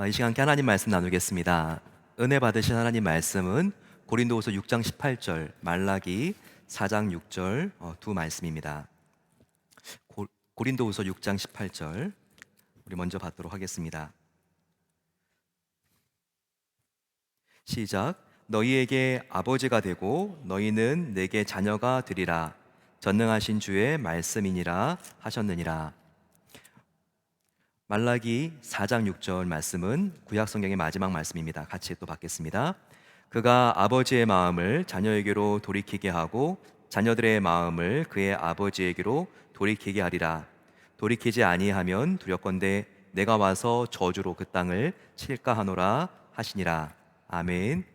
이 시간 함께 하나님 말씀 나누겠습니다. 은혜 받으신 하나님 말씀은 고린도후서 6장 18절, 말라기 4장 6절 두 말씀입니다. 고린도후서 6장 18절 우리 먼저 받도록 하겠습니다. 시작. 너희에게 아버지가 되고 너희는 내게 자녀가 되리라. 전능하신 주의 말씀이니라 하셨느니라. 말라기 4장 6절 말씀은 구약 성경의 마지막 말씀입니다. 같이 또 받겠습니다. 그가 아버지의 마음을 자녀에게로 돌이키게 하고 자녀들의 마음을 그의 아버지에게로 돌이키게 하리라. 돌이키지 아니하면 두렵건대 내가 와서 저주로 그 땅을 칠까 하노라 하시니라. 아멘.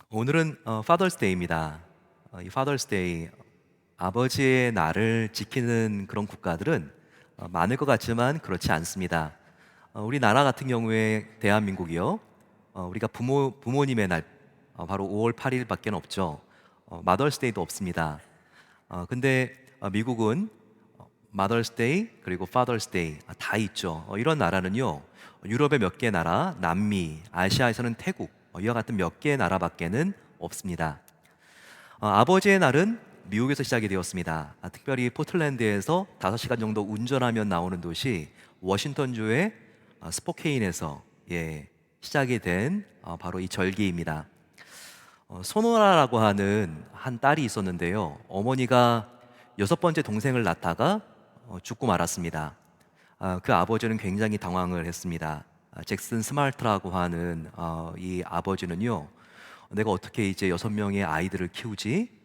오늘은 Father's Day입니다. 이 Father's Day, 아버지의 날을 지키는 그런 국가들은 많을 것 같지만 그렇지 않습니다. 우리나라 같은 경우에 대한민국이요, 우리가 부모님의 날 바로 5월 8일밖에 없죠. 마더스 데이도 없습니다. 근데 미국은 마더스 데이 그리고 파더스 데이 다 있죠. 이런 나라는요, 유럽의 몇 개 나라, 남미, 아시아에서는 태국 이와 같은 몇 개의 나라밖에는 없습니다. 아버지의 날은 미국에서 시작이 되었습니다. 특별히 포틀랜드에서 5시간 정도 운전하면 나오는 도시 워싱턴주의 스포케인에서 시작이 된 바로 이 절기입니다. 소노라라고 하는 한 딸이 있었는데요. 어머니가 6번째 동생을 낳다가 죽고 말았습니다. 그 아버지는 굉장히 당황을 했습니다. 잭슨 스마트라고 하는 이 아버지는요, 내가 어떻게 이제 6명의 아이들을 키우지?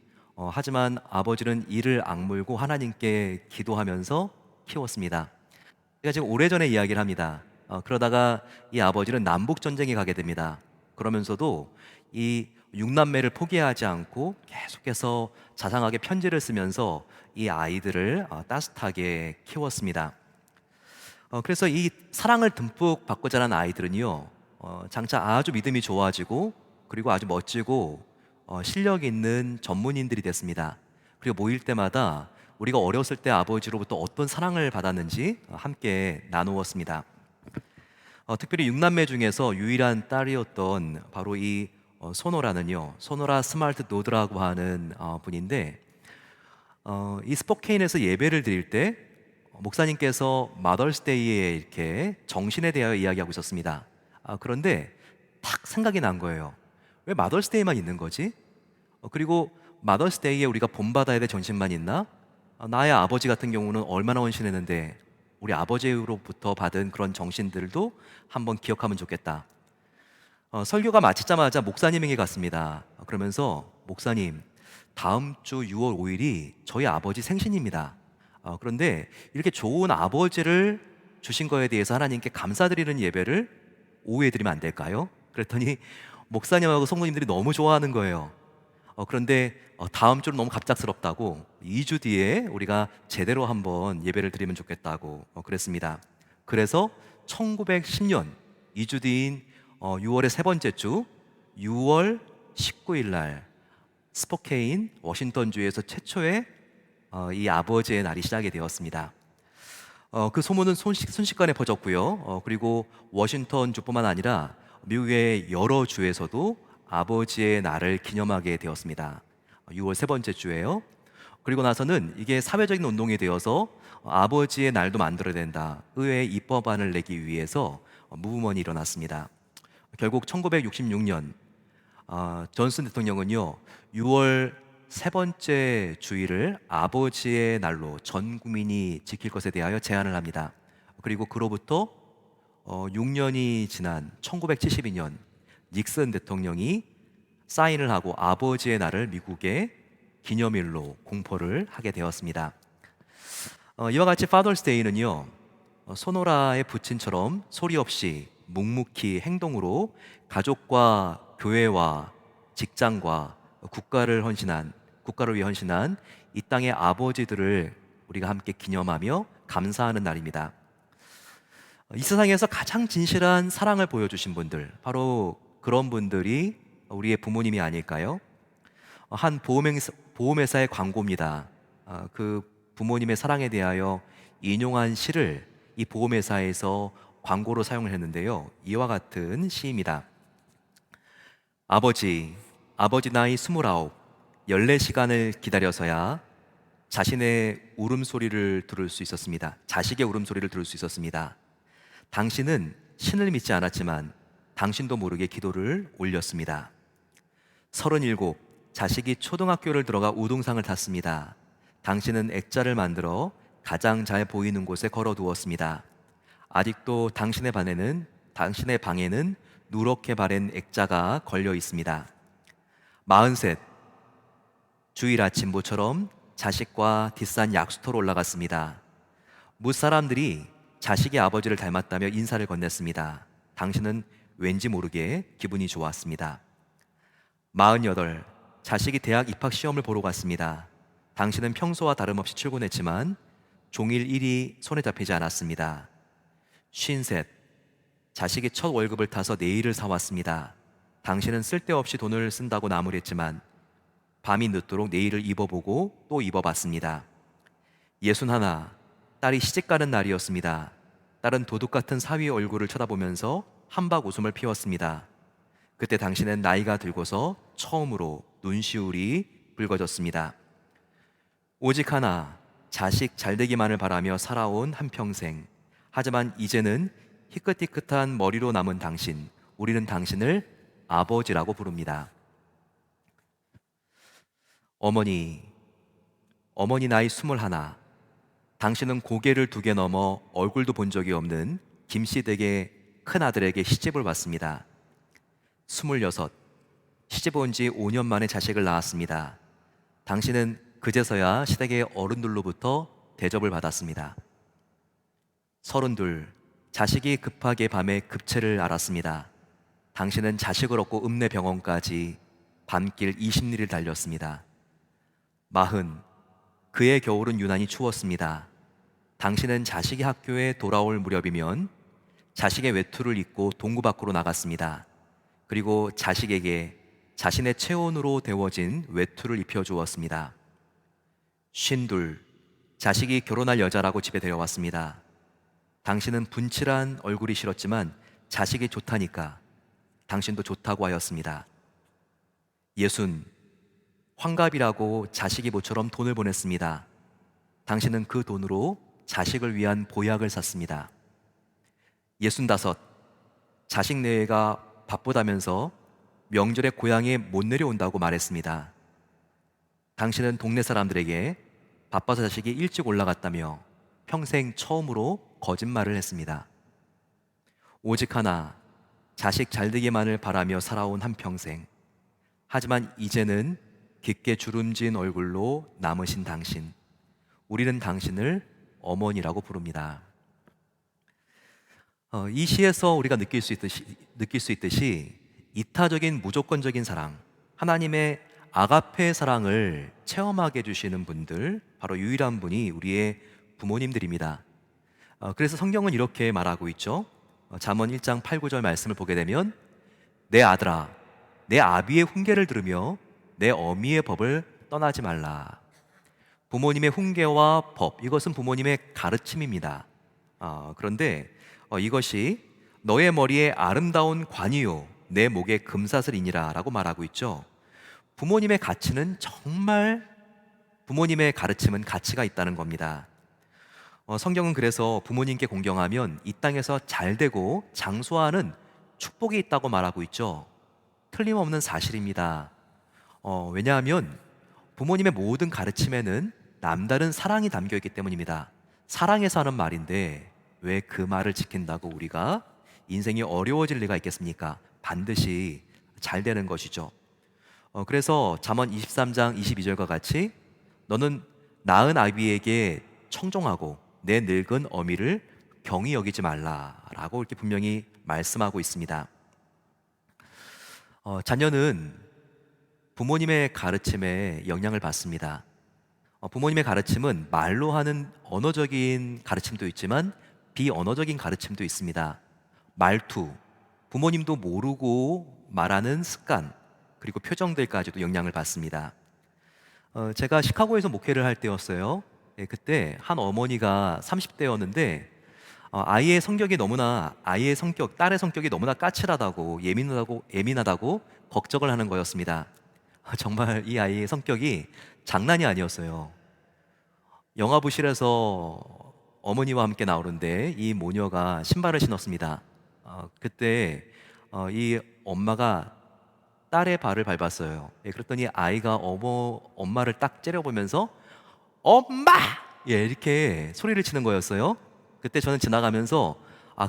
하지만 아버지는 이를 악물고 하나님께 기도하면서 키웠습니다. 제가 지금 오래전에 이야기를 합니다. 그러다가 이 아버지는 남북 전쟁에 가게 됩니다. 그러면서도 이 6남매를 포기하지 않고 계속해서 자상하게 편지를 쓰면서 이 아이들을 따뜻하게 키웠습니다. 그래서 이 사랑을 듬뿍 받고 자란 아이들은요, 장차 아주 믿음이 좋아지고 그리고 아주 멋지고 실력 있는 전문인들이 됐습니다. 그리고 모일 때마다 우리가 어렸을 때 아버지로부터 어떤 사랑을 받았는지 함께 나누었습니다. 특별히 6남매 중에서 유일한 딸이었던 바로 이 소노라는요, 소노라 스마트 노드라고 하는 분인데, 이 스포케인에서 예배를 드릴 때 목사님께서 마더스데이에 이렇게 정신에 대하여 이야기하고 있었습니다. 그런데 딱 생각이 난 거예요. 왜 마더스데이만 있는 거지? 그리고 마더스데이에 우리가 본받아야 될 정신만 있나? 나의 아버지 같은 경우는 얼마나 헌신했는데 우리 아버지로부터 받은 그런 정신들도 한번 기억하면 좋겠다. 설교가 마치자마자 목사님에게 갔습니다. 그러면서 목사님, 다음 주 6월 5일이 저희 아버지 생신입니다. 그런데 이렇게 좋은 아버지를 주신 거에 대해서 하나님께 감사드리는 예배를 오후에 드리면 안 될까요? 그랬더니 목사님하고 성도님들이 너무 좋아하는 거예요. 그런데 다음 주는 너무 갑작스럽다고 2주 뒤에 우리가 제대로 한번 예배를 드리면 좋겠다고 그랬습니다. 그래서 1910년 2주 뒤인 6월의 세 번째 주 6월 19일 날 스포케인 워싱턴주에서 최초의 이 아버지의 날이 시작이 되었습니다. 그 소문은 순식간에 퍼졌고요. 그리고 워싱턴주뿐만 아니라 미국의 여러 주에서도 아버지의 날을 기념하게 되었습니다. 6월 세 번째 주예요. 그리고 나서는 이게 사회적인 운동이 되어서 아버지의 날도 만들어야 된다. 의회 입법안을 내기 위해서 무브먼이 일어났습니다. 결국 1966년 존슨 대통령은요, 6월 세 번째 주일을 아버지의 날로 전 국민이 지킬 것에 대하여 제안을 합니다. 그리고 그로부터 6년이 지난 1972년 닉슨 대통령이 사인을 하고 아버지의 날을 미국의 기념일로 공포를 하게 되었습니다. 이와 같이 파더스 데이는요, 소노라의 부친처럼 소리 없이 묵묵히 행동으로 가족과 교회와 직장과 국가를 위해 헌신한 이 땅의 아버지들을 우리가 함께 기념하며 감사하는 날입니다. 이 세상에서 가장 진실한 사랑을 보여주신 분들, 바로 그런 분들이 우리의 부모님이 아닐까요? 한 보험회사의 광고입니다. 그 부모님의 사랑에 대하여 인용한 시를 이 보험회사에서 광고로 사용을 했는데요. 이와 같은 시입니다. 아버지, 아버지 나이 29, 14시간을 기다려서야 자신의 울음소리를 들을 수 있었습니다. 자식의 울음소리를 들을 수 있었습니다. 당신은 신을 믿지 않았지만 당신도 모르게 기도를 올렸습니다. 37, 자식이 초등학교를 들어가 우등상을 탔습니다. 당신은 액자를 만들어 가장 잘 보이는 곳에 걸어두었습니다. 아직도 당신의 방에는 누렇게 바랜 액자가 걸려 있습니다. 43, 주일 아침 모처럼 자식과 뒷산 약수터로 올라갔습니다. 무사람들이 자식의 아버지를 닮았다며 인사를 건넸습니다. 당신은 왠지 모르게 기분이 좋았습니다. 48, 자식이 대학 입학 시험을 보러 갔습니다. 당신은 평소와 다름없이 출근했지만 종일 일이 손에 잡히지 않았습니다. 53, 자식이 첫 월급을 타서 네일을 사왔습니다. 당신은 쓸데없이 돈을 쓴다고 나무랬지만 밤이 늦도록 네일을 입어보고 또 입어봤습니다. 61, 딸이 시집가는 날이었습니다. 딸은 도둑 같은 사위의 얼굴을 쳐다보면서 한박 웃음을 피웠습니다. 그때 당신은 나이가 들고서 처음으로 눈시울이 붉어졌습니다. 오직 하나, 자식 잘되기만을 바라며 살아온 한평생. 하지만 이제는 희끗희끗한 머리로 남은 당신, 우리는 당신을 아버지라고 부릅니다. 어머니 나이 21, 당신은 고개를 2개 넘어 얼굴도 본 적이 없는 김씨 댁의 큰아들에게 시집을 왔습니다. 26, 시집 온 지 5년 만에 자식을 낳았습니다. 당신은 그제서야 시댁의 어른들로부터 대접을 받았습니다. 32, 자식이 급하게 밤에 급체를 앓았습니다. 당신은 자식을 얻고 읍내병원까지 밤길 20리를 달렸습니다. 40, 그의 겨울은 유난히 추웠습니다. 당신은 자식이 학교에 돌아올 무렵이면 자식의 외투를 입고 동구 밖으로 나갔습니다. 그리고 자식에게 자신의 체온으로 데워진 외투를 입혀주었습니다. 52, 자식이 결혼할 여자라고 집에 데려왔습니다. 당신은 분칠한 얼굴이 싫었지만 자식이 좋다니까 당신도 좋다고 하였습니다. 60, 환갑이라고 자식이 모처럼 돈을 보냈습니다. 당신은 그 돈으로 자식을 위한 보약을 샀습니다. 65, 자식 내외가 바쁘다면서 명절에 고향에 못 내려온다고 말했습니다. 당신은 동네 사람들에게 바빠서 자식이 일찍 올라갔다며 평생 처음으로 거짓말을 했습니다. 오직 하나, 자식 잘되기만을 바라며 살아온 한평생. 하지만 이제는 깊게 주름진 얼굴로 남으신 당신, 우리는 당신을 어머니라고 부릅니다. 이 시에서 우리가 느낄 수 있듯이 이타적인 무조건적인 사랑, 하나님의 아가페 사랑을 체험하게 해주시는 분들, 바로 유일한 분이 우리의 부모님들입니다. 그래서 성경은 이렇게 말하고 있죠. 잠언 1장 8, 9절 말씀을 보게 되면 내 아들아, 내 아비의 훈계를 들으며 내 어미의 법을 떠나지 말라. 부모님의 훈계와 법, 이것은 부모님의 가르침입니다. 그런데 이것이 너의 머리에 아름다운 관이요 내 목에 금사슬이니라 라고 말하고 있죠. 부모님의 가치는 정말, 부모님의 가르침은 가치가 있다는 겁니다. 성경은 그래서 부모님께 공경하면 이 땅에서 잘되고 장수하는 축복이 있다고 말하고 있죠. 틀림없는 사실입니다. 왜냐하면 부모님의 모든 가르침에는 남다른 사랑이 담겨 있기 때문입니다. 사랑해서 하는 말인데 왜 그 말을 지킨다고 우리가 인생이 어려워질 리가 있겠습니까? 반드시 잘 되는 것이죠. 그래서 잠언 23장 22절과 같이 너는 낳은 아비에게 청종하고 내 늙은 어미를 경히 여기지 말라라고 이렇게 분명히 말씀하고 있습니다. 자녀는 부모님의 가르침에 영향을 받습니다. 부모님의 가르침은 말로 하는 언어적인 가르침도 있지만 비언어적인 가르침도 있습니다. 말투, 부모님도 모르고 말하는 습관, 그리고 표정들까지도 영향을 받습니다. 제가 시카고에서 목회를 할 때였어요. 그때 한 어머니가 30대였는데 아이의 성격, 딸의 성격이 너무나 까칠하다고 예민하다고 걱정을 하는 거였습니다. 정말 이 아이의 성격이 장난이 아니었어요. 영화부실에서 어머니와 함께 나오는데 이 모녀가 신발을 신었습니다. 그때 이 엄마가 딸의 발을 밟았어요. 예, 그랬더니 아이가 엄마를 딱 째려보면서 엄마! 예, 이렇게 소리를 치는 거였어요. 그때 저는 지나가면서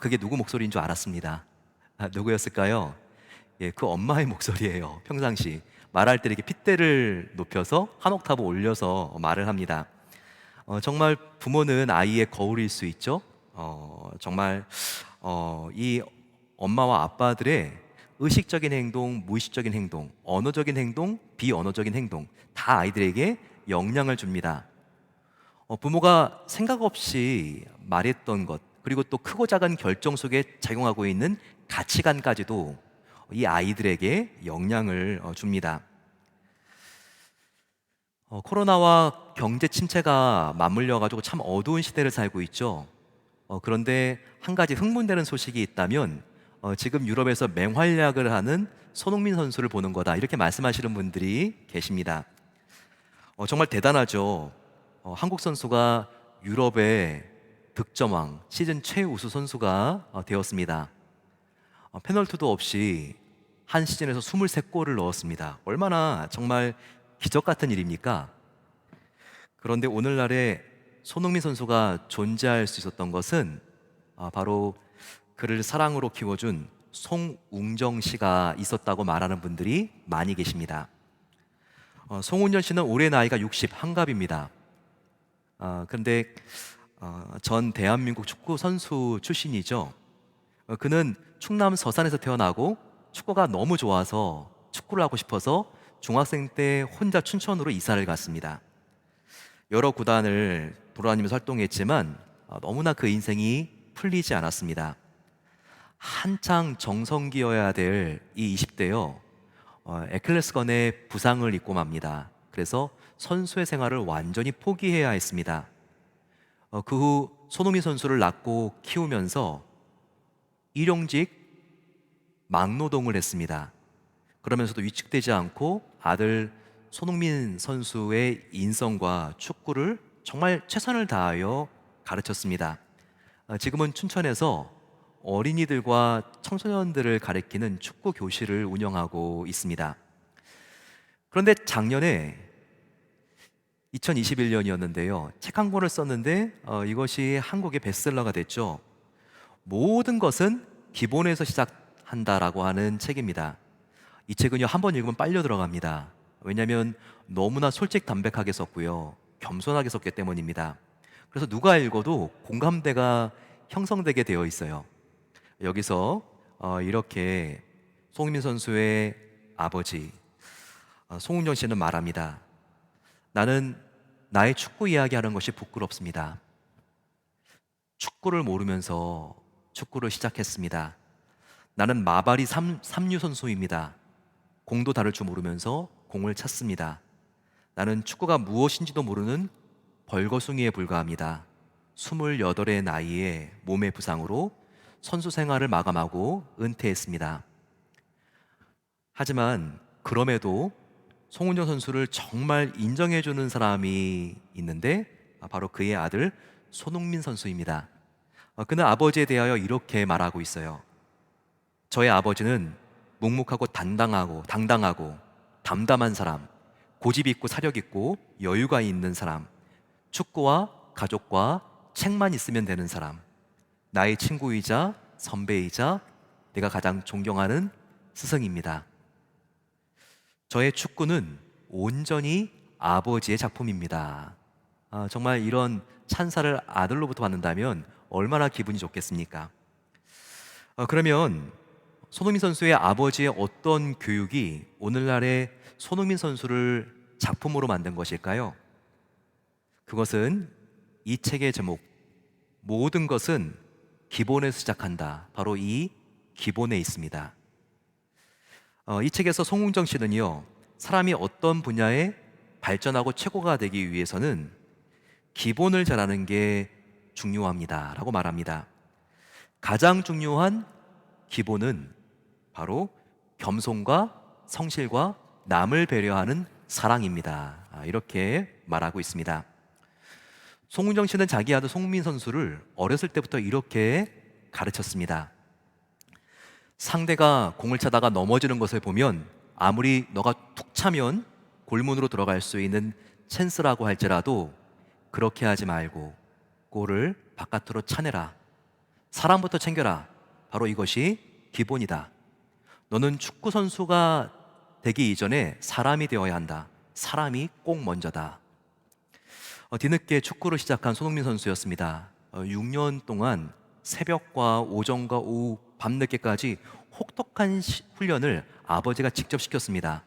그게 누구 목소리인 줄 알았습니다. 누구였을까요? 예, 그 엄마의 목소리예요. 평상시 말할 때 이렇게 핏대를 높여서 한 옥타브 올려서 말을 합니다. 정말 부모는 아이의 거울일 수 있죠. 정말 이 엄마와 아빠들의 의식적인 행동, 무의식적인 행동, 언어적인 행동, 비언어적인 행동 다 아이들에게 영향을 줍니다. 부모가 생각 없이 말했던 것, 그리고 또 크고 작은 결정 속에 작용하고 있는 가치관까지도 이 아이들에게 영향을 줍니다. 코로나와 경제 침체가 맞물려 가지고 참 어두운 시대를 살고 있죠. 그런데 한 가지 흥분되는 소식이 있다면 지금 유럽에서 맹활약을 하는 손흥민 선수를 보는 거다, 이렇게 말씀하시는 분들이 계십니다. 정말 대단하죠. 한국 선수가 유럽의 득점왕, 시즌 최우수 선수가 되었습니다. 페널티도 없이 한 시즌에서 23골을 넣었습니다. 얼마나 정말 기적 같은 일입니까? 그런데 오늘날에 손흥민 선수가 존재할 수 있었던 것은 바로 그를 사랑으로 키워준 송웅정 씨가 있었다고 말하는 분들이 많이 계십니다. 송은전 씨는 올해 나이가 61갑입니다. 그런데 전 대한민국 축구 선수 출신이죠. 그는 충남 서산에서 태어나고 축구가 너무 좋아서 축구를 하고 싶어서 중학생 때 혼자 춘천으로 이사를 갔습니다. 여러 구단을 돌아다니면서 활동했지만 너무나 그 인생이 풀리지 않았습니다. 한창 정성기여야 될 이 20대요, 에클레스건의 부상을 입고 맙니다. 그래서 선수의 생활을 완전히 포기해야 했습니다. 그 후 손흥민 선수를 낳고 키우면서 일용직 막노동을 했습니다. 그러면서도 위축되지 않고 아들 손흥민 선수의 인성과 축구를 정말 최선을 다하여 가르쳤습니다. 지금은 춘천에서 어린이들과 청소년들을 가리키는 축구 교실을 운영하고 있습니다. 그런데 작년에 2021년이었는데요. 책 한 권을 썼는데 이것이 한국의 베스트셀러가 됐죠. 모든 것은 기본에서 시작한다라고 하는 책입니다. 이 책은요, 한 번 읽으면 빨려 들어갑니다. 왜냐하면 너무나 솔직담백하게 썼고요, 겸손하게 썼기 때문입니다. 그래서 누가 읽어도 공감대가 형성되게 되어 있어요. 여기서 이렇게 송민 선수의 아버지 송은정 씨는 말합니다. 나는 나의 축구 이야기하는 것이 부끄럽습니다. 축구를 모르면서 축구를 시작했습니다. 나는 마바리 3류 선수입니다. 공도 다룰 줄 모르면서 공을 찼습니다. 나는 축구가 무엇인지도 모르는 벌거숭이에 불과합니다. 28의 나이에 몸의 부상으로 선수 생활을 마감하고 은퇴했습니다. 하지만 그럼에도 송은정 선수를 정말 인정해주는 사람이 있는데 바로 그의 아들 손흥민 선수입니다. 그는 아버지에 대하여 이렇게 말하고 있어요. 저의 아버지는 묵묵하고 당당하고 담담한 사람, 고집 있고 사력 있고 여유가 있는 사람, 축구와 가족과 책만 있으면 되는 사람, 나의 친구이자 선배이자 내가 가장 존경하는 스승입니다. 저의 축구는 온전히 아버지의 작품입니다. 정말 이런 찬사를 아들로부터 받는다면 얼마나 기분이 좋겠습니까? 그러면 손흥민 선수의 아버지의 어떤 교육이 오늘날의 손흥민 선수를 작품으로 만든 것일까요? 그것은 이 책의 제목, 모든 것은 기본에서 시작한다, 바로 이 기본에 있습니다. 이 책에서 송웅정 씨는요, 사람이 어떤 분야에 발전하고 최고가 되기 위해서는 기본을 잘하는 게 중요합니다 라고 말합니다. 가장 중요한 기본은 바로 겸손과 성실과 남을 배려하는 사랑입니다. 이렇게 말하고 있습니다. 송은정 씨는 자기 아들 송민 선수를 어렸을 때부터 이렇게 가르쳤습니다. 상대가 공을 차다가 넘어지는 것을 보면 아무리 너가 툭 차면 골문으로 들어갈 수 있는 찬스라고 할지라도 그렇게 하지 말고 골을 바깥으로 차내라. 사람부터 챙겨라. 바로 이것이 기본이다. 너는 축구 선수가 되기 이전에 사람이 되어야 한다. 사람이 꼭 먼저다. 뒤늦게 축구를 시작한 손흥민 선수였습니다. 6년 동안 새벽과 오전과 오후 밤늦게까지 혹독한 훈련을 아버지가 직접 시켰습니다.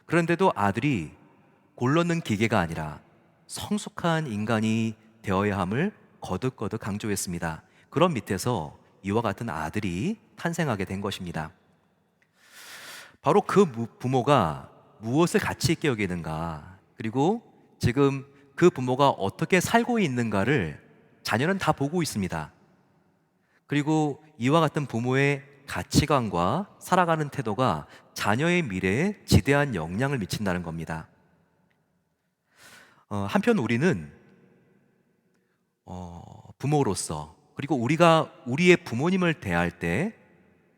그런데도 아들이 골 넣는 기계가 아니라 성숙한 인간이 되어야 함을 거듭거듭 강조했습니다. 그런 밑에서 이와 같은 아들이 탄생하게 된 것입니다. 바로 그 부모가 무엇을 가치 있게 여기는가, 그리고 지금 그 부모가 어떻게 살고 있는가를 자녀는 다 보고 있습니다. 그리고 이와 같은 부모의 가치관과 살아가는 태도가 자녀의 미래에 지대한 영향을 미친다는 겁니다. 한편 우리는 부모로서, 그리고 우리가 우리의 부모님을 대할 때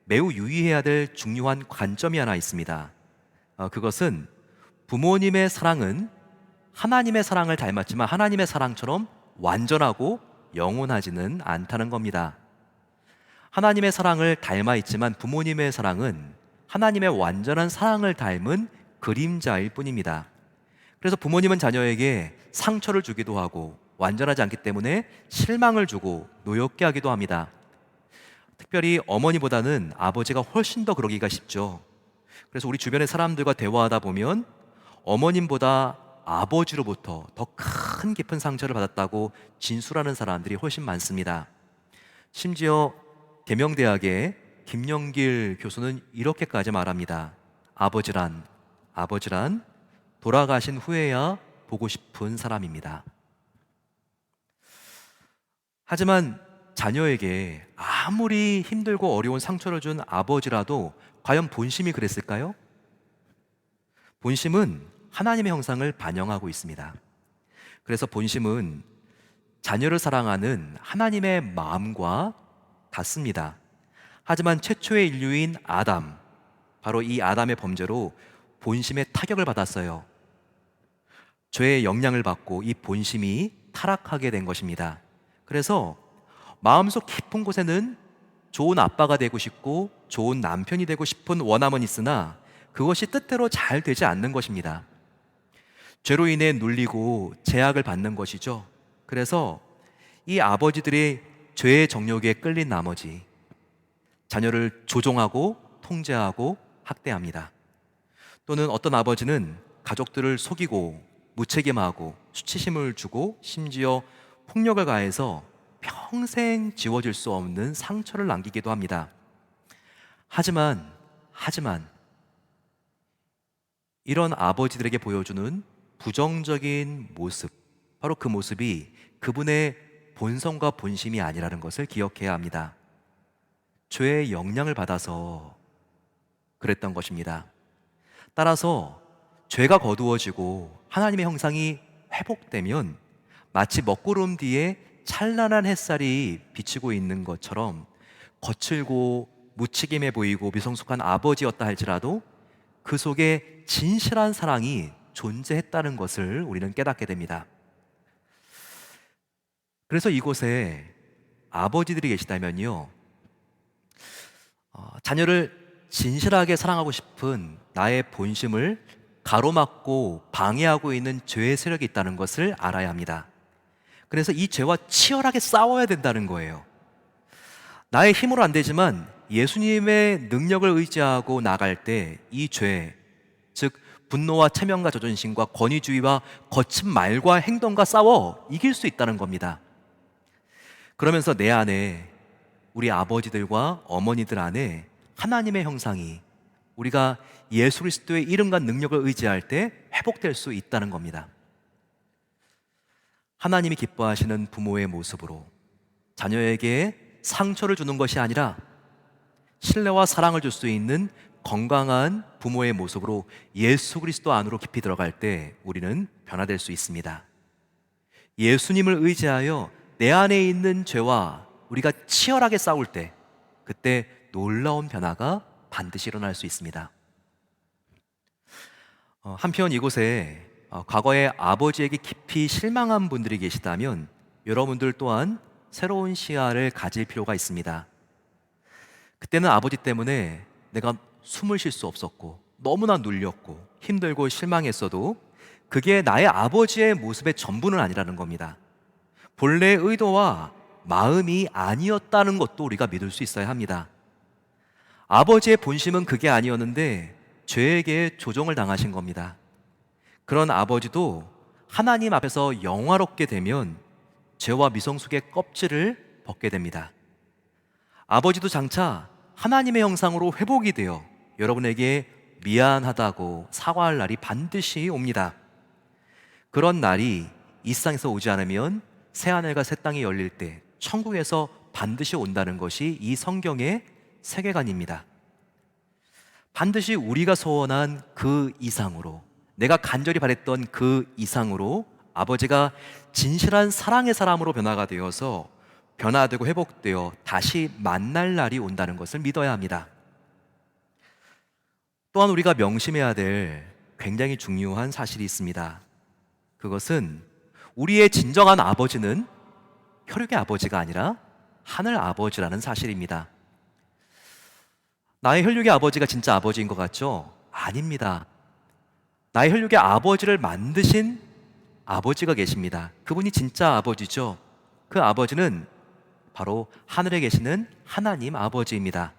매우 유의해야 될 중요한 관점이 하나 있습니다. 그것은 부모님의 사랑은 하나님의 사랑을 닮았지만 하나님의 사랑처럼 완전하고 영원하지는 않다는 겁니다. 하나님의 사랑을 닮아 있지만 부모님의 사랑은 하나님의 완전한 사랑을 닮은 그림자일 뿐입니다. 그래서 부모님은 자녀에게 상처를 주기도 하고 완전하지 않기 때문에 실망을 주고 노엽게 하기도 합니다. 특별히 어머니보다는 아버지가 훨씬 더 그러기가 쉽죠. 그래서 우리 주변의 사람들과 대화하다 보면 어머님보다 아버지로부터 더 큰 깊은 상처를 받았다고 진술하는 사람들이 훨씬 많습니다. 심지어 계명대학의 김영길 교수는 이렇게까지 말합니다. 아버지란 돌아가신 후에야 보고 싶은 사람입니다. 하지만 자녀에게 아무리 힘들고 어려운 상처를 준 아버지라도 과연 본심이 그랬을까요? 본심은 하나님의 형상을 반영하고 있습니다. 그래서 본심은 자녀를 사랑하는 하나님의 마음과 같습니다. 하지만 최초의 인류인 아담, 바로 이 아담의 범죄로 본심의 타격을 받았어요. 죄의 영향을 받고 이 본심이 타락하게 된 것입니다. 그래서 마음속 깊은 곳에는 좋은 아빠가 되고 싶고 좋은 남편이 되고 싶은 원함은 있으나 그것이 뜻대로 잘 되지 않는 것입니다. 죄로 인해 눌리고 제약을 받는 것이죠. 그래서 이 아버지들이 죄의 정욕에 끌린 나머지 자녀를 조종하고 통제하고 학대합니다. 또는 어떤 아버지는 가족들을 속이고 무책임하고 수치심을 주고 심지어 폭력을 가해서 평생 지워질 수 없는 상처를 남기기도 합니다. 하지만 이런 아버지들에게 보여주는 부정적인 모습, 바로 그 모습이 그분의 본성과 본심이 아니라는 것을 기억해야 합니다. 죄의 영향을 받아서 그랬던 것입니다. 따라서 죄가 거두어지고 하나님의 형상이 회복되면 마치 먹구름 뒤에 찬란한 햇살이 비치고 있는 것처럼 거칠고 무책임해 보이고 미성숙한 아버지였다 할지라도 그 속에 진실한 사랑이 존재했다는 것을 우리는 깨닫게 됩니다. 그래서 이곳에 아버지들이 계시다면요, 자녀를 진실하게 사랑하고 싶은 나의 본심을 가로막고 방해하고 있는 죄의 세력이 있다는 것을 알아야 합니다. 그래서 이 죄와 치열하게 싸워야 된다는 거예요. 나의 힘으로 안 되지만 예수님의 능력을 의지하고 나갈 때 이 죄, 즉 분노와 체면과 자존심과 권위주의와 거친 말과 행동과 싸워 이길 수 있다는 겁니다. 그러면서 내 안에, 우리 아버지들과 어머니들 안에 하나님의 형상이, 우리가 예수 그리스도의 이름과 능력을 의지할 때 회복될 수 있다는 겁니다. 하나님이 기뻐하시는 부모의 모습으로 자녀에게 상처를 주는 것이 아니라 신뢰와 사랑을 줄 수 있는 건강한 부모의 모습으로 예수 그리스도 안으로 깊이 들어갈 때 우리는 변화될 수 있습니다. 예수님을 의지하여 내 안에 있는 죄와 우리가 치열하게 싸울 때 그때 놀라운 변화가 반드시 일어날 수 있습니다. 한편 이곳에 과거에 아버지에게 깊이 실망한 분들이 계시다면 여러분들 또한 새로운 시야를 가질 필요가 있습니다. 그때는 아버지 때문에 내가 숨을 쉴 수 없었고 너무나 눌렸고 힘들고 실망했어도 그게 나의 아버지의 모습의 전부는 아니라는 겁니다. 본래의 의도와 마음이 아니었다는 것도 우리가 믿을 수 있어야 합니다. 아버지의 본심은 그게 아니었는데 죄에게 조종을 당하신 겁니다. 그런 아버지도 하나님 앞에서 영화롭게 되면 죄와 미성숙의 껍질을 벗게 됩니다. 아버지도 장차 하나님의 형상으로 회복이 되어 여러분에게 미안하다고 사과할 날이 반드시 옵니다. 그런 날이 이 세상에서 오지 않으면 새하늘과 새 땅이 열릴 때 천국에서 반드시 온다는 것이 이 성경의 세계관입니다. 반드시 우리가 소원한 그 이상으로, 내가 간절히 바랬던 그 이상으로 아버지가 진실한 사랑의 사람으로 변화가 되어서 변화되고 회복되어 다시 만날 날이 온다는 것을 믿어야 합니다. 또한 우리가 명심해야 될 굉장히 중요한 사실이 있습니다. 그것은 우리의 진정한 아버지는 혈육의 아버지가 아니라 하늘 아버지라는 사실입니다. 나의 혈육의 아버지가 진짜 아버지인 것 같죠? 아닙니다. 나의 혈육의 아버지를 만드신 아버지가 계십니다. 그분이 진짜 아버지죠. 그 아버지는 바로 하늘에 계시는 하나님 아버지입니다.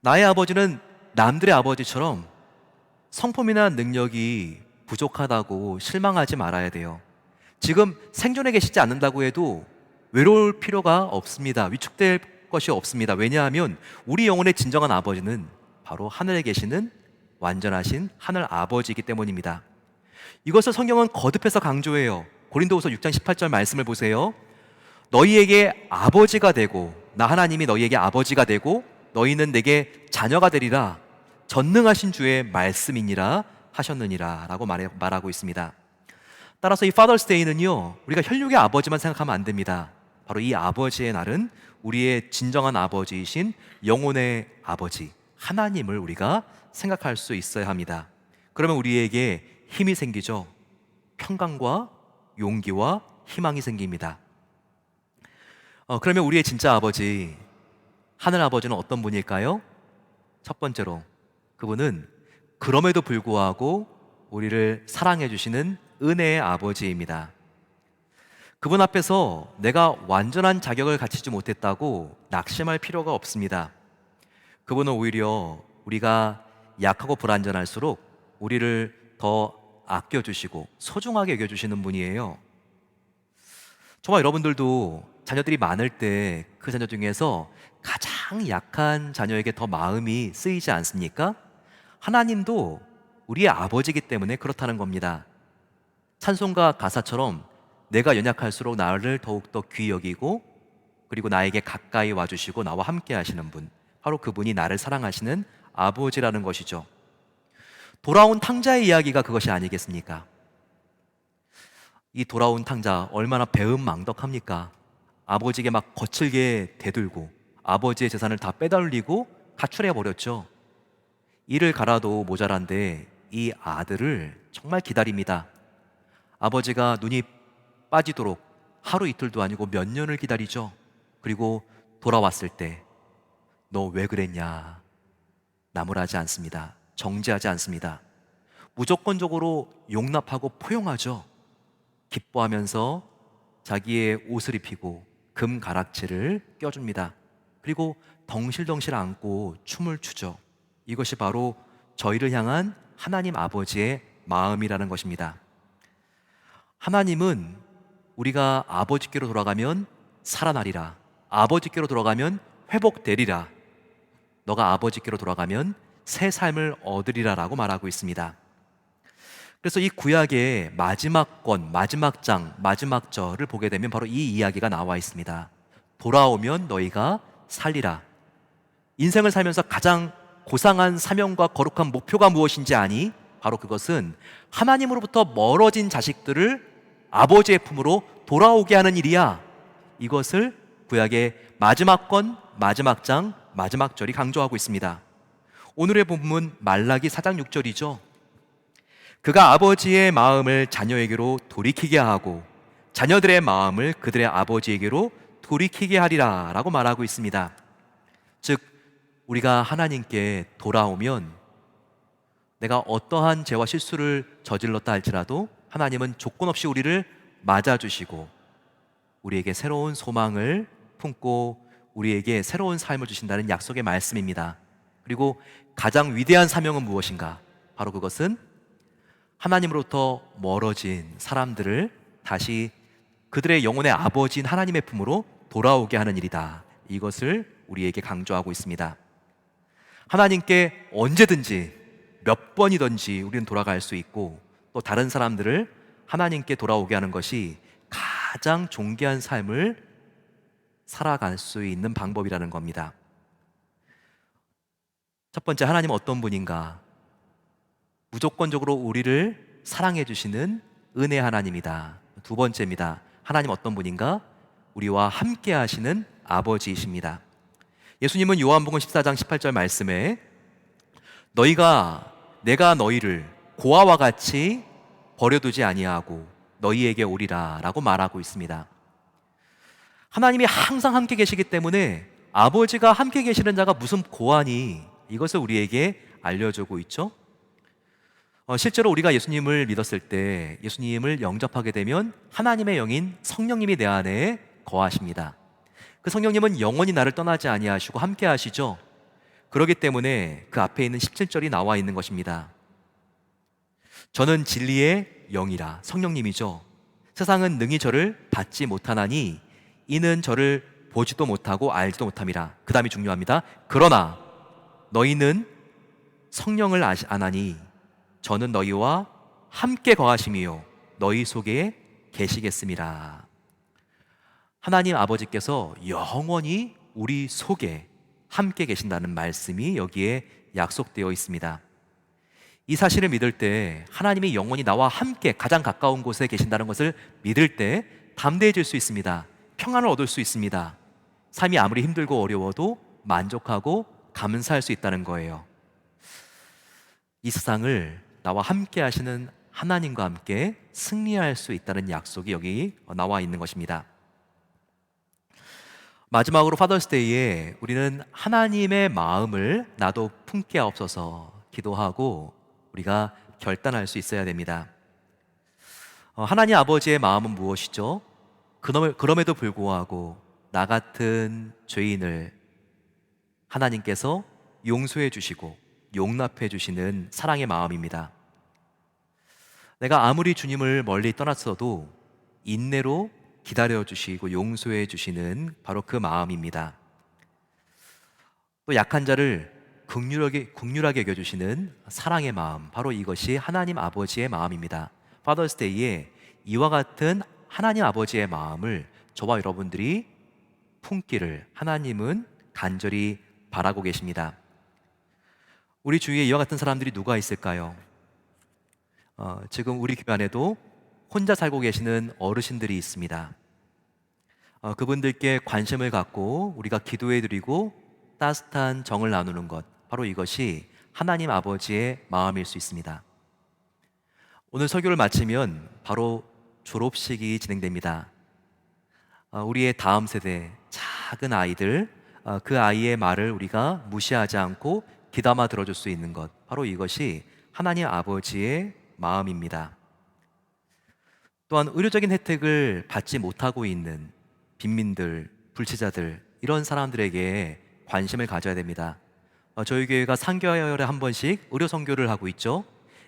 나의 아버지는 남들의 아버지처럼 성품이나 능력이 부족하다고 실망하지 말아야 돼요. 지금 생존에 계시지 않는다고 해도 외로울 필요가 없습니다. 위축될 것이 없습니다. 왜냐하면 우리 영혼의 진정한 아버지는 바로 하늘에 계시는 완전하신 하늘 아버지이기 때문입니다. 이것을 성경은 거듭해서 강조해요. 고린도후서 6장 18절 말씀을 보세요. 너희에게 아버지가 되고 나 하나님이 너희에게 아버지가 되고 너희는 내게 자녀가 되리라 전능하신 주의 말씀이니라 하셨느니라 라고 말하고 있습니다. 따라서 이 Father's Day는요, 우리가 혈육의 아버지만 생각하면 안 됩니다. 바로 이 아버지의 날은 우리의 진정한 아버지이신 영혼의 아버지 하나님을 우리가 생각할 수 있어야 합니다. 그러면 우리에게 힘이 생기죠. 평강과 용기와 희망이 생깁니다. 그러면 우리의 진짜 아버지 하늘 아버지는 어떤 분일까요? 첫 번째로 그분은 그럼에도 불구하고 우리를 사랑해 주시는 은혜의 아버지입니다. 그분 앞에서 내가 완전한 자격을 갖추지 못했다고 낙심할 필요가 없습니다. 그분은 오히려 우리가 약하고 불완전할수록 우리를 더 아껴주시고 소중하게 여겨주시는 분이에요. 저와 여러분들도 자녀들이 많을 때 그 자녀 중에서 가장 약한 자녀에게 더 마음이 쓰이지 않습니까? 하나님도 우리의 아버지이기 때문에 그렇다는 겁니다. 찬송가 가사처럼 내가 연약할수록 나를 더욱더 귀히 여기고 그리고 나에게 가까이 와주시고 나와 함께 하시는 분, 바로 그분이 나를 사랑하시는 아버지라는 것이죠. 돌아온 탕자의 이야기가 그것이 아니겠습니까? 이 돌아온 탕자 얼마나 배은망덕합니까? 아버지에게 막 거칠게 대들고 아버지의 재산을 다 빼돌리고 가출해버렸죠. 이를 갈아도 모자란데 이 아들을 정말 기다립니다. 아버지가 눈이 빠지도록 하루 이틀도 아니고 몇 년을 기다리죠. 그리고 돌아왔을 때 너 왜 그랬냐? 나무라지 않습니다. 정죄하지 않습니다. 무조건적으로 용납하고 포용하죠. 기뻐하면서 자기의 옷을 입히고 금 가락지를 껴줍니다. 그리고 덩실덩실 안고 춤을 추죠. 이것이 바로 저희를 향한 하나님 아버지의 마음이라는 것입니다. 하나님은 우리가 아버지께로 돌아가면 살아나리라, 아버지께로 돌아가면 회복되리라, 너가 아버지께로 돌아가면 새 삶을 얻으리라 라고 말하고 있습니다. 그래서 이 구약의 마지막 권, 마지막 장, 마지막 절을 보게 되면 바로 이 이야기가 나와 있습니다. 돌아오면 너희가 살리라. 인생을 살면서 가장 고상한 사명과 거룩한 목표가 무엇인지 아니? 바로 그것은 하나님으로부터 멀어진 자식들을 아버지의 품으로 돌아오게 하는 일이야. 이것을 구약의 마지막 권, 마지막 장, 마지막 절이 강조하고 있습니다. 오늘의 본문 말라기 4장 6절이죠. 그가 아버지의 마음을 자녀에게로 돌이키게 하고 자녀들의 마음을 그들의 아버지에게로 돌이키게 하리라 라고 말하고 있습니다. 즉 우리가 하나님께 돌아오면 내가 어떠한 죄와 실수를 저질렀다 할지라도 하나님은 조건 없이 우리를 맞아주시고 우리에게 새로운 소망을 품고 우리에게 새로운 삶을 주신다는 약속의 말씀입니다. 그리고 가장 위대한 사명은 무엇인가? 바로 그것은 하나님으로부터 멀어진 사람들을 다시 그들의 영혼의 아버지인 하나님의 품으로 돌아오게 하는 일이다. 이것을 우리에게 강조하고 있습니다. 하나님께 언제든지 몇 번이든지 우리는 돌아갈 수 있고 또 다른 사람들을 하나님께 돌아오게 하는 것이 가장 존귀한 삶을 살아갈 수 있는 방법이라는 겁니다. 첫 번째, 하나님은 어떤 분인가? 무조건적으로 우리를 사랑해 주시는 은혜 하나님이다. 두 번째입니다. 하나님 어떤 분인가? 우리와 함께 하시는 아버지이십니다. 예수님은 요한복음 14장 18절 말씀에 내가 너희를 고아와 같이 버려두지 아니하고 너희에게 오리라 라고 말하고 있습니다. 하나님이 항상 함께 계시기 때문에 아버지가 함께 계시는 자가 무슨 고아니, 이것을 우리에게 알려주고 있죠. 실제로 우리가 예수님을 믿었을 때 예수님을 영접하게 되면 하나님의 영인 성령님이 내 안에 거하십니다. 그 성령님은 영원히 나를 떠나지 아니하시고 함께 하시죠. 그렇기 때문에 그 앞에 있는 17절이 나와 있는 것입니다. 저는 진리의 영이라, 성령님이죠. 세상은 능히 저를 받지 못하나니 이는 저를 보지도 못하고 알지도 못함이라. 그 다음이 중요합니다. 그러나 너희는 성령을 아나니 저는 너희와 함께 거하심이요 너희 속에 계시겠음이라. 하나님 아버지께서 영원히 우리 속에 함께 계신다는 말씀이 여기에 약속되어 있습니다. 이 사실을 믿을 때 하나님이 영원히 나와 함께 가장 가까운 곳에 계신다는 것을 믿을 때 담대해질 수 있습니다. 평안을 얻을 수 있습니다. 삶이 아무리 힘들고 어려워도 만족하고 감사할 수 있다는 거예요. 이 세상을 나와 함께 하시는 하나님과 함께 승리할 수 있다는 약속이 여기 나와 있는 것입니다. 마지막으로 파더스데이에 우리는 하나님의 마음을 나도 품게 하옵소서 기도하고 우리가 결단할 수 있어야 됩니다. 하나님 아버지의 마음은 무엇이죠? 그럼에도 불구하고 나 같은 죄인을 하나님께서 용서해 주시고 용납해 주시는 사랑의 마음입니다. 내가 아무리 주님을 멀리 떠났어도 인내로 기다려 주시고 용서해 주시는 바로 그 마음입니다. 또 약한 자를 긍휼하게 여겨주시는 사랑의 마음, 바로 이것이 하나님 아버지의 마음입니다. 파더스데이에 이와 같은 하나님 아버지의 마음을 저와 여러분들이 품기를 하나님은 간절히 바라고 계십니다. 우리 주위에 이와 같은 사람들이 누가 있을까요? 지금 우리 교회 안에도 혼자 살고 계시는 어르신들이 있습니다. 그분들께 관심을 갖고 우리가 기도해드리고 따뜻한 정을 나누는 것, 바로 이것이 하나님 아버지의 마음일 수 있습니다. 오늘 설교를 마치면 바로 졸업식이 진행됩니다. 우리의 다음 세대 작은 아이들, 그 아이의 말을 우리가 무시하지 않고 귀담아 들어줄 수 있는 것, 바로 이것이 하나님 아버지의 마음입니다. 또한 의료적인 혜택을 받지 못하고 있는 빈민들, 불치자들, 이런 사람들에게 관심을 가져야 됩니다. 저희 교회가 3개월에 한 번씩 의료 선교를 하고 있죠.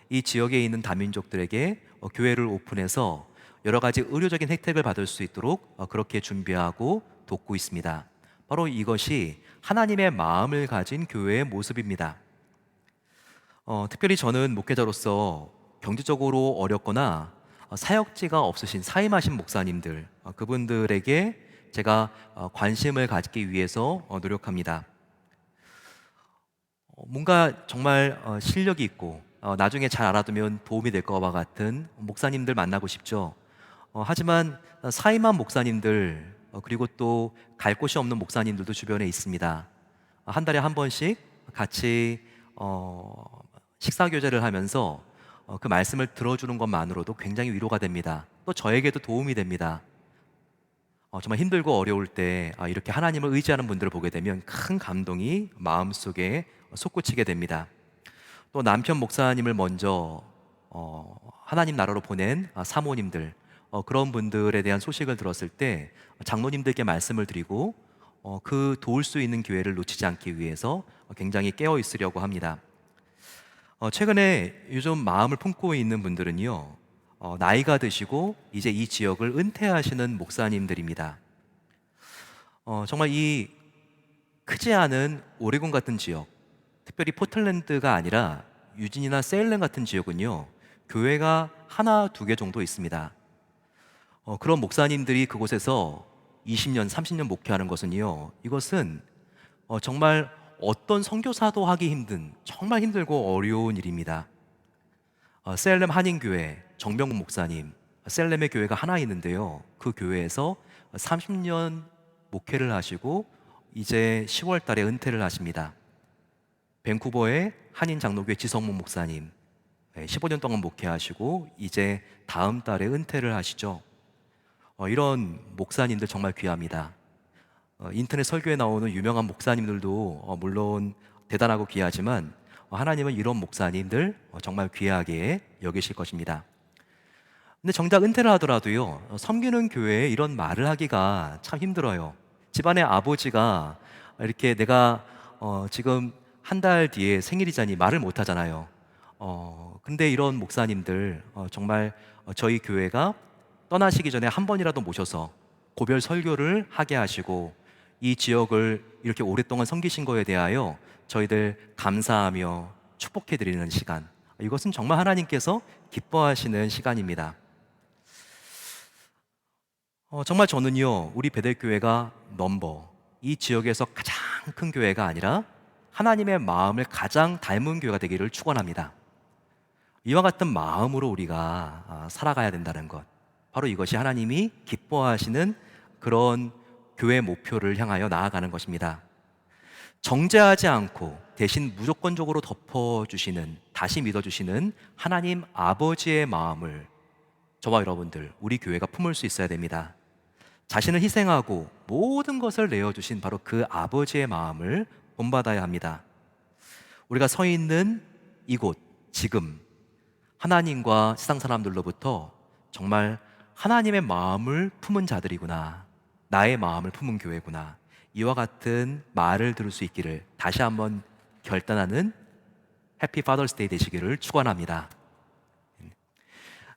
이 지역에 있는 다민족들에게 교회를 오픈해서 여러 가지 의료적인 혜택을 받을 수 있도록 그렇게 준비하고 돕고 있습니다. 바로 이것이 하나님의 마음을 가진 교회의 모습입니다. 특별히 저는 목회자로서 경제적으로 어렵거나 사역지가 없으신 사임하신 목사님들, 그분들에게 제가 관심을 갖기 위해서 노력합니다. 뭔가 정말 실력이 있고 나중에 잘 알아두면 도움이 될 것과 같은 목사님들 만나고 싶죠. 하지만 사임한 목사님들 그리고 또 갈 곳이 없는 목사님들도 주변에 있습니다. 한 달에 한 번씩 같이 식사 교제를 하면서 그 말씀을 들어주는 것만으로도 굉장히 위로가 됩니다. 또 저에게도 도움이 됩니다. 정말 힘들고 어려울 때 이렇게 하나님을 의지하는 분들을 보게 되면 큰 감동이 마음속에 솟구치게 됩니다. 또 남편 목사님을 먼저 하나님 나라로 보낸 사모님들 그런 분들에 대한 소식을 들었을 때 장로님들께 말씀을 드리고 그 도울 수 있는 기회를 놓치지 않기 위해서 굉장히 깨어 있으려고 합니다. 최근에 요즘 마음을 품고 있는 분들은요, 나이가 드시고 이제 이 지역을 은퇴하시는 목사님들입니다. 정말 이 크지 않은 오레곤 같은 지역, 특별히 포틀랜드가 아니라 유진이나 세일렘 같은 지역은요, 교회가 하나, 두 개 정도 있습니다. 그런 목사님들이 그곳에서 20년, 30년 목회하는 것은요, 이것은 정말 어떤 선교사도 하기 힘든, 정말 힘들고 어려운 일입니다. 셀렘 한인교회 정병국 목사님, 셀렘의 교회가 하나 있는데요, 그 교회에서 30년 목회를 하시고 이제 10월 달에 은퇴를 하십니다. 밴쿠버의 한인 장로교회 지성문 목사님 15년 동안 목회하시고 이제 다음 달에 은퇴를 하시죠. 이런 목사님들 정말 귀합니다. 인터넷 설교에 나오는 유명한 목사님들도 물론 대단하고 귀하지만 하나님은 이런 목사님들 정말 귀하게 여기실 것입니다. 근데 정작 은퇴를 하더라도요, 섬기는 교회에 이런 말을 하기가 참 힘들어요. 집안의 아버지가 이렇게 내가 지금 한 달 뒤에 생일이자니 말을 못 하잖아요. 근데 이런 목사님들 정말 저희 교회가 떠나시기 전에 한 번이라도 모셔서 고별 설교를 하게 하시고 이 지역을 이렇게 오랫동안 섬기신 거에 대하여 저희들 감사하며 축복해 드리는 시간, 이것은 정말 하나님께서 기뻐하시는 시간입니다. 정말 저는요, 우리 베델교회가 이 지역에서 가장 큰 교회가 아니라 하나님의 마음을 가장 닮은 교회가 되기를 축원합니다. 이와 같은 마음으로 우리가 살아가야 된다는 것, 바로 이것이 하나님이 기뻐하시는 그런 교회 목표를 향하여 나아가는 것입니다. 정죄하지 않고 대신 무조건적으로 덮어주시는, 다시 믿어주시는 하나님 아버지의 마음을 저와 여러분들, 우리 교회가 품을 수 있어야 됩니다. 자신을 희생하고 모든 것을 내어주신 바로 그 아버지의 마음을 본받아야 합니다. 우리가 서 있는 이곳, 지금 하나님과 세상 사람들로부터 정말 하나님의 마음을 품은 자들이구나, 나의 마음을 품은 교회구나, 이와 같은 말을 들을 수 있기를 다시 한번 결단하는 해피 파더스 데이 되시기를 축원합니다.